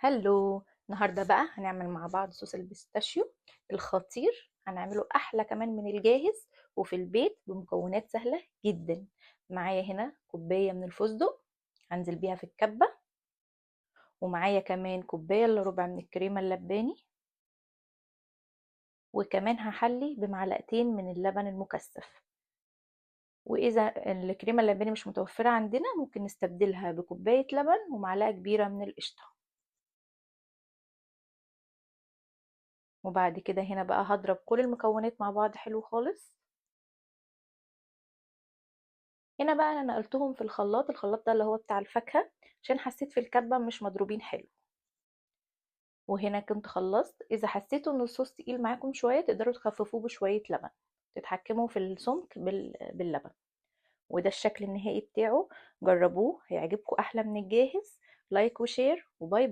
هلو. النهارده بقى هنعمل مع بعض صوص البيستاشيو الخطير. هنعمله احلى كمان من الجاهز وفي البيت بمكونات سهله جدا. معايا هنا كوبايه من الفستق، هنزل بيها في الكبه، ومعايا كمان كوبايه الا ربع من الكريمه اللباني، وكمان هحلي بمعلقتين من اللبن المكثف. واذا الكريمه اللباني مش متوفره عندنا ممكن نستبدلها بكوبايه لبن ومعلقه كبيره من القشطه. وبعد كده هنا بقى هضرب كل المكونات مع بعض حلو خالص. هنا بقى انا نقلتهم في الخلاط ده اللي هو بتاع الفاكهة، عشان حسيت في الكبة مش مضروبين حلو. وهنا كنت خلصت. اذا حسيتوا ان الصوص تقيل معاكم شوية تقدروا تخففوه بشوية لبن، تتحكموا في السمك باللبن. وده الشكل النهائي بتاعه. جربوه هيعجبكم احلى من الجاهز. لايك وشير وباي.